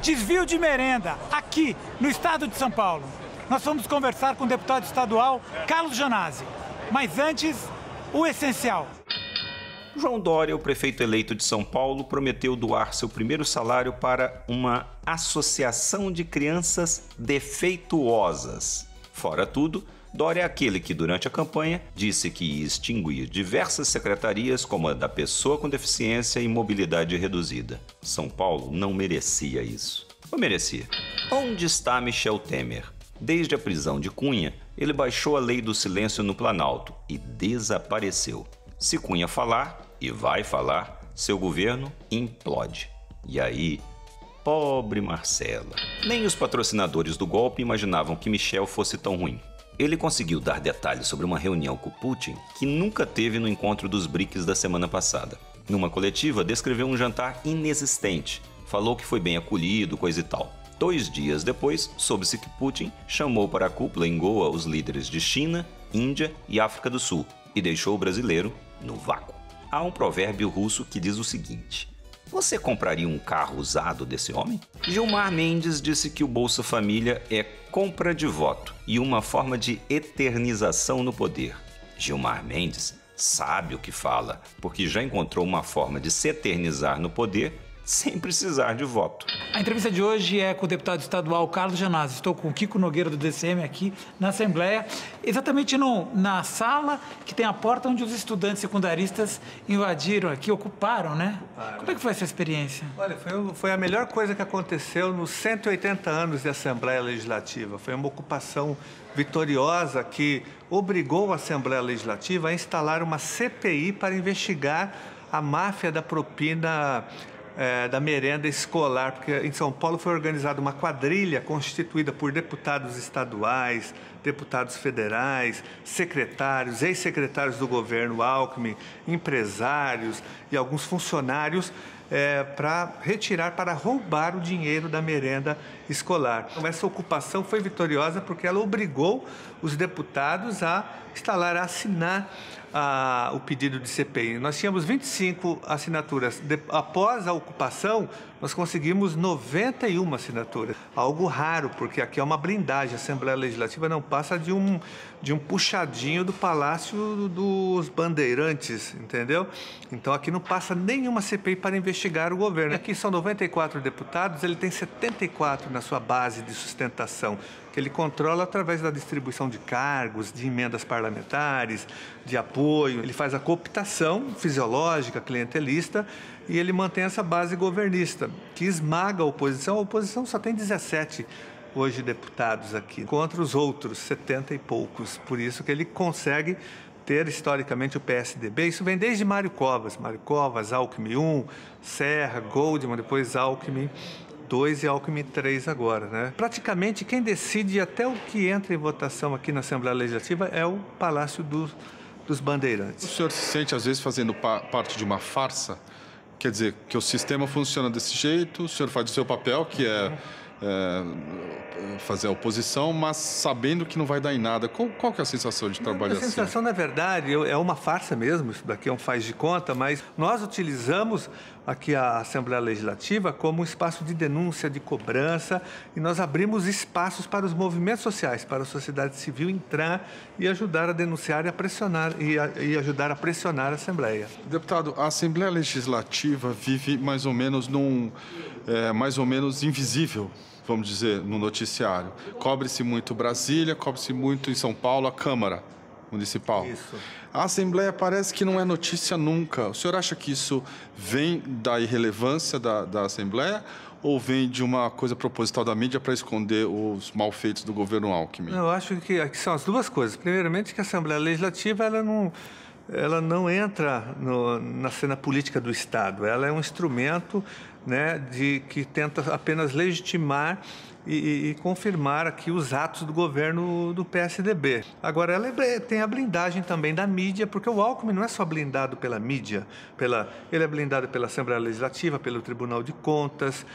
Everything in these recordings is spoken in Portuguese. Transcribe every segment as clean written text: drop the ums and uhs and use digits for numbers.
Desvio de merenda, aqui no estado de São Paulo. Nós vamos conversar com o deputado estadual Carlos Gianazzi. Mas antes, o essencial. João Dória, o prefeito eleito de São Paulo, prometeu doar seu primeiro salário para uma associação de crianças defeituosas. Fora tudo, Dória é aquele que, durante a campanha, disse que ia extinguir diversas secretarias como a da pessoa com deficiência e mobilidade reduzida. São Paulo não merecia isso. Ou merecia? Onde está Michel Temer? Desde a prisão de Cunha, ele baixou a lei do silêncio no Planalto e desapareceu. Se Cunha falar, e vai falar, seu governo implode. E aí, pobre Marcela. Nem os patrocinadores do golpe imaginavam que Michel fosse tão ruim. Ele conseguiu dar detalhes sobre uma reunião com Putin que nunca teve no encontro dos BRICS da semana passada. Numa coletiva, descreveu um jantar inexistente. Falou que foi bem acolhido, coisa e tal. 2 dias depois, soube-se que Putin chamou para a cúpula em Goa os líderes de China, Índia e África do Sul e deixou o brasileiro no vácuo. Há um provérbio russo que diz o seguinte: você compraria um carro usado desse homem? Gilmar Mendes disse que o Bolsa Família é compra de voto e uma forma de eternização no poder. Gilmar Mendes sabe o que fala, porque já encontrou uma forma de se eternizar no poder sem precisar de voto. A entrevista de hoje é com o deputado estadual Carlos Gianazzi. Estou com o Kiko Nogueira do DCM aqui na Assembleia, exatamente na sala que tem a porta onde os estudantes secundaristas invadiram aqui, ocuparam, né? Como é que foi essa experiência? Olha, foi a melhor coisa que aconteceu nos 180 anos de Assembleia Legislativa. Foi uma ocupação vitoriosa que obrigou a Assembleia Legislativa a instalar uma CPI para investigar a máfia da propina da merenda escolar, porque em São Paulo foi organizada uma quadrilha constituída por deputados estaduais, deputados federais, secretários, ex-secretários do governo Alckmin, empresários e alguns funcionários para roubar o dinheiro da merenda escolar. Então, essa ocupação foi vitoriosa porque ela obrigou os deputados a assinar o pedido de CPI. Nós tínhamos 25 assinaturas. Após a ocupação, nós conseguimos 91 assinaturas. Algo raro, porque aqui é uma blindagem. A Assembleia Legislativa não passa de um puxadinho do Palácio dos Bandeirantes, entendeu? Então aqui não passa nenhuma CPI para investigar o governo. Aqui são 94 deputados, ele tem 74 na sua base de sustentação, que ele controla através da distribuição de cargos, de emendas parlamentares, de apoio. Ele faz a cooptação fisiológica, clientelista, e ele mantém essa base governista, que esmaga a oposição. A oposição só tem 17 hoje deputados aqui, contra os outros 70 e poucos. Por isso que ele consegue ter, historicamente, o PSDB. Isso vem desde Mário Covas, Alckmin 1, Serra, Goldman, depois Alckmin 2 e Alckmin 3 agora, né? Praticamente quem decide até o que entra em votação aqui na Assembleia Legislativa é o Palácio dos Bandeirantes. O senhor se sente, às vezes, fazendo parte de uma farsa? Quer dizer, que o sistema funciona desse jeito, o senhor faz o seu papel, que é fazer a oposição, mas sabendo que não vai dar em nada. Qual que é a sensação de trabalhar assim? A sensação, na verdade, é uma farsa mesmo, isso daqui é um faz de conta, mas nós utilizamos aqui a Assembleia Legislativa como um espaço de denúncia, de cobrança, e nós abrimos espaços para os movimentos sociais, para a sociedade civil entrar e ajudar a denunciar e a pressionar, e ajudar a pressionar a Assembleia. Deputado, a Assembleia Legislativa vive mais ou menos mais ou menos invisível, vamos dizer, no noticiário. Cobre-se muito Brasília, cobre-se muito em São Paulo, a Câmara Municipal. Isso. A Assembleia parece que não é notícia nunca. O senhor acha que isso vem da irrelevância da Assembleia ou vem de uma coisa proposital da mídia para esconder os malfeitos do governo Alckmin? Eu acho que são as duas coisas. Primeiramente, que a Assembleia Legislativa ela não entra na cena política do Estado. Ela é um instrumento, né, que tenta apenas legitimar e confirmar aqui os atos do governo do PSDB. Agora, ela tem a blindagem também da mídia, porque o Alckmin não é só blindado pela mídia, ele é blindado pela Assembleia Legislativa, pelo Tribunal de Contas,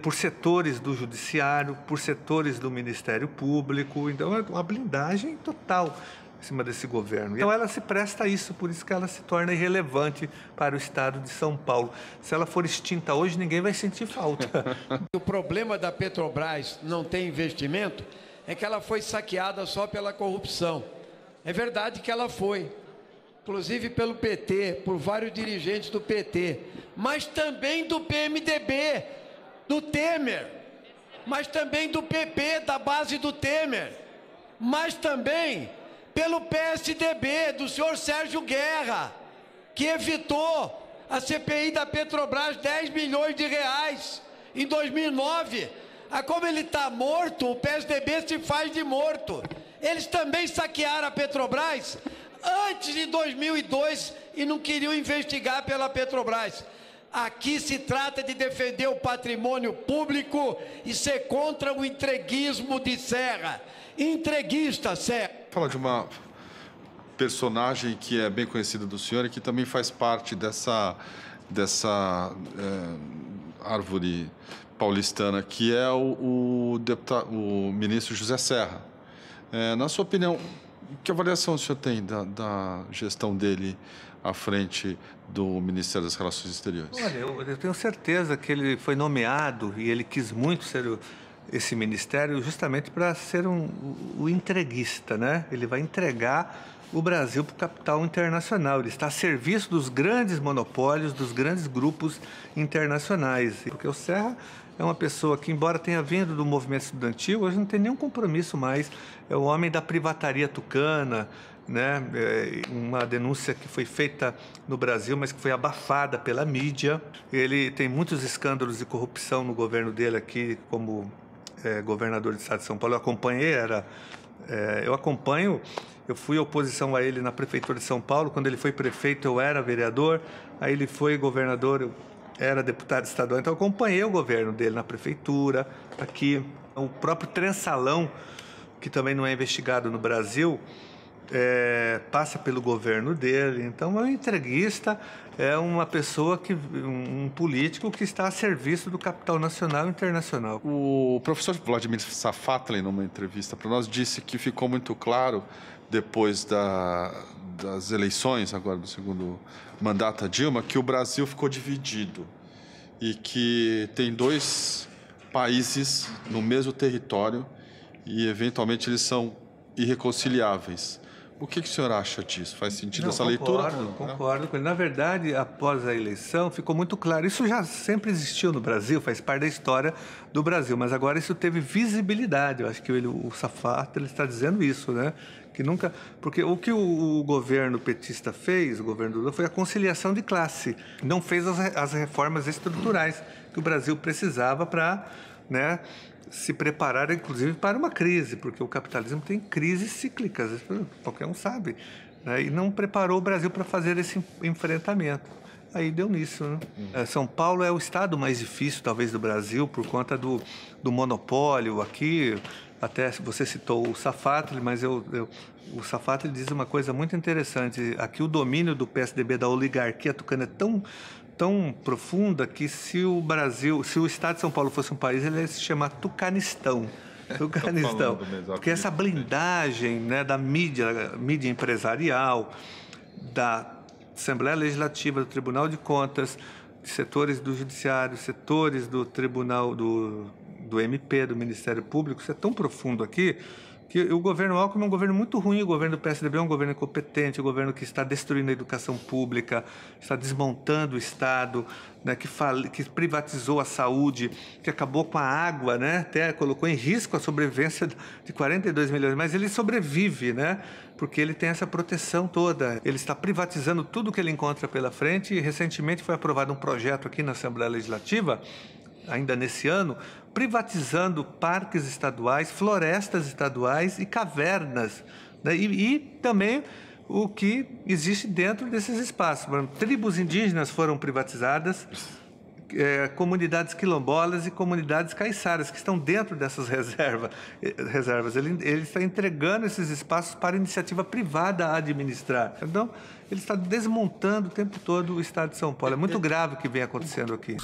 por setores do Judiciário, por setores do Ministério Público. Então, é uma blindagem total. em cima desse governo. Então ela se presta a isso, por isso que ela se torna irrelevante para o estado de São Paulo. Se ela for extinta hoje, ninguém vai sentir falta. O problema da Petrobras não ter investimento é que ela foi saqueada só pela corrupção. É verdade que ela foi, inclusive pelo PT, por vários dirigentes do PT, mas também do PMDB, do Temer, mas também do PP, da base do Temer, mas também pelo PSDB, do senhor Sérgio Guerra, que evitou a CPI da Petrobras 10 milhões de reais em 2009. Como ele está morto, o PSDB se faz de morto. Eles também saquearam a Petrobras antes de 2002 e não queriam investigar pela Petrobras. Aqui se trata de defender o patrimônio público e ser contra o entreguismo de Serra. Entreguista, Serra. Fala de uma personagem que é bem conhecida do senhor e que também faz parte dessa árvore paulistana, que é o ministro José Serra. Na sua opinião, que avaliação o senhor tem da gestão dele à frente do Ministério das Relações Exteriores? Olha, eu tenho certeza que ele foi nomeado e ele quis muito ser esse ministério justamente para ser o entreguista, né? Ele vai entregar o Brasil para o capital internacional. Ele está a serviço dos grandes monopólios, dos grandes grupos internacionais. Porque o Serra é uma pessoa que, embora tenha vindo do movimento estudantil, hoje não tem nenhum compromisso mais. É o homem da privataria tucana, né? Uma denúncia que foi feita no Brasil, mas que foi abafada pela mídia. Ele tem muitos escândalos de corrupção no governo dele aqui, como governador do estado de São Paulo. Eu fui oposição a ele na prefeitura de São Paulo. Quando ele foi prefeito, eu era vereador. Aí ele foi governador, eu era deputado estadual. Então eu acompanhei o governo dele na prefeitura, aqui. O próprio Transalão, que também não é investigado no Brasil, passa pelo governo dele. Então, é um entreguista, é uma pessoa, um político que está a serviço do capital nacional e internacional. O professor Vladimir Safatli, numa entrevista para nós, disse que ficou muito claro, depois das eleições, agora do segundo mandato da Dilma, que o Brasil ficou dividido e que tem dois países no mesmo território e, eventualmente, eles são irreconciliáveis. O que o senhor acha disso? Faz sentido essa leitura? Concordo com ele. Na verdade, após a eleição, ficou muito claro. Isso já sempre existiu no Brasil, faz parte da história do Brasil, mas agora isso teve visibilidadi. Eu acho que o Safatli está dizendo isso, né? Que nunca... Porque o que o governo petista fez, o governo Lula, foi a conciliação de classe. Não fez as reformas estruturais que o Brasil precisava para, né, se preparar, inclusive, para uma crise, porque o capitalismo tem crises cíclicas, qualquer um sabe, né? E não preparou o Brasil para fazer esse enfrentamento. Aí deu nisso, né? São Paulo é o estado mais difícil, talvez, do Brasil, por conta do monopólio aqui. Até você citou o Safatli, mas o Safatli diz uma coisa muito interessante. Aqui o domínio do PSDB, da oligarquia tucana, é tão profunda que se o estado de São Paulo fosse um país, ele ia se chamar Tucanistão. Tucanistão. Porque essa blindagem, né, da mídia empresarial, da Assembleia Legislativa, do Tribunal de Contas, setores do Judiciário, setores do Tribunal do MP, do Ministério Público, isso é tão profundo aqui, que o governo Alckmin é um governo muito ruim, o governo do PSDB é um governo incompetente, um governo que está destruindo a educação pública, está desmontando o Estado, né, que privatizou a saúde, que acabou com a água, né, até colocou em risco a sobrevivência de 42 milhões, mas ele sobrevive, né, porque ele tem essa proteção toda. Ele está privatizando tudo que ele encontra pela frente e recentemente foi aprovado um projeto aqui na Assembleia Legislativa, ainda nesse ano, privatizando parques estaduais, florestas estaduais e cavernas, né? E também o que existe dentro desses espaços. Tribos indígenas foram privatizadas, comunidades quilombolas e comunidades caiçaras que estão dentro dessas reservas. Ele está entregando esses espaços para iniciativa privada a administrar. Então, ele está desmontando o tempo todo o estado de São Paulo. É muito grave o que vem acontecendo aqui.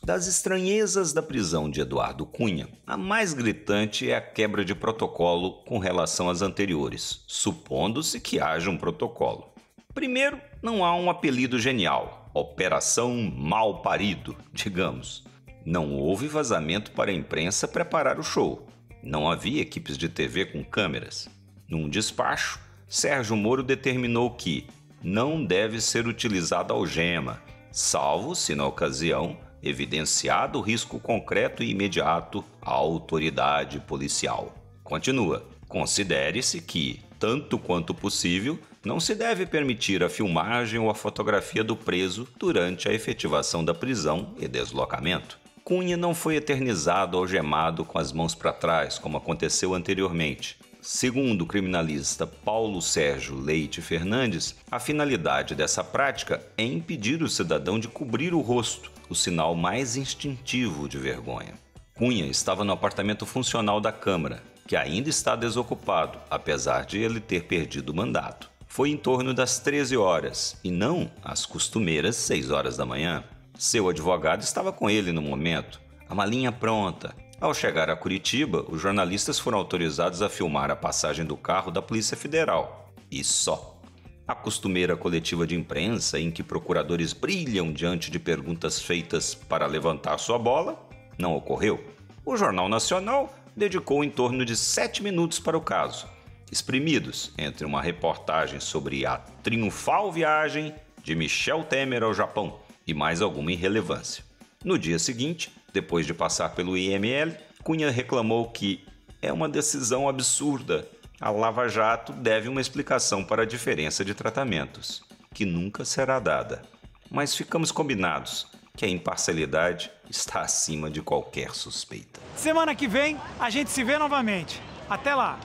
Das estranhezas da prisão de Eduardo Cunha, a mais gritante é a quebra de protocolo com relação às anteriores, supondo-se que haja um protocolo. Primeiro, não há um apelido genial, Operação Mal Parido, digamos. Não houve vazamento para a imprensa preparar o show. Não havia equipes de TV com câmeras. Num despacho, Sérgio Moro determinou que não deve ser utilizada algema, salvo se na ocasião evidenciado o risco concreto e imediato à autoridade policial. Continua. Considere-se que, tanto quanto possível, não se deve permitir a filmagem ou a fotografia do preso durante a efetivação da prisão e deslocamento. Cunha não foi eternizado algemado com as mãos para trás, como aconteceu anteriormente. Segundo o criminalista Paulo Sérgio Leite Fernandes, a finalidade dessa prática é impedir o cidadão de cobrir o rosto, o sinal mais instintivo de vergonha. Cunha estava no apartamento funcional da Câmara, que ainda está desocupado, apesar de ele ter perdido o mandato. Foi em torno das 13 horas, e não às costumeiras 6 horas da manhã. Seu advogado estava com ele no momento, a malinha pronta. Ao chegar a Curitiba, os jornalistas foram autorizados a filmar a passagem do carro da Polícia Federal. E só. A costumeira coletiva de imprensa, em que procuradores brilham diante de perguntas feitas para levantar sua bola, não ocorreu. O Jornal Nacional dedicou em torno de 7 minutos para o caso, espremidos entre uma reportagem sobre a triunfal viagem de Michel Temer ao Japão e mais alguma irrelevância. No dia seguinte, depois de passar pelo IML, Cunha reclamou que é uma decisão absurda. A Lava Jato deve uma explicação para a diferença de tratamentos, que nunca será dada. Mas ficamos combinados que a imparcialidade está acima de qualquer suspeita. Semana que vem, a gente se vê novamente. Até lá!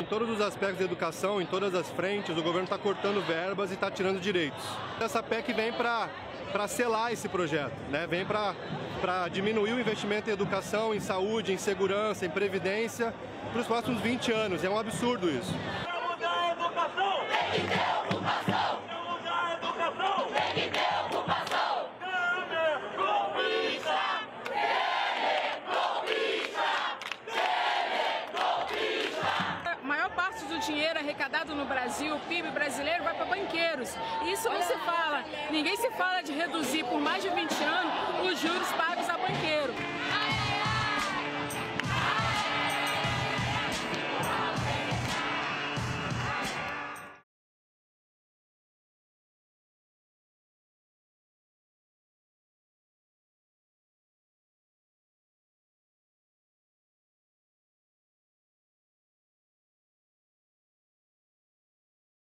Todos os aspectos da educação, em todas as frentes, o governo está cortando verbas e está tirando direitos. Essa PEC vem para selar esse projeto, né? Vem para diminuir o investimento em educação, em saúde, em segurança, em previdência para os próximos 20 anos. É um absurdo isso. Quer mudar a educação? Tem que ter ocupação! Quer mudar a educação? Tem que ter ocupação! A maior parte do dinheiro arrecadado no Brasil, o PIB brasileiro, vai para banqueiros. Isso não se fala. Ninguém se fala de reduzir por mais de 20 anos os juros pagos a banqueiro.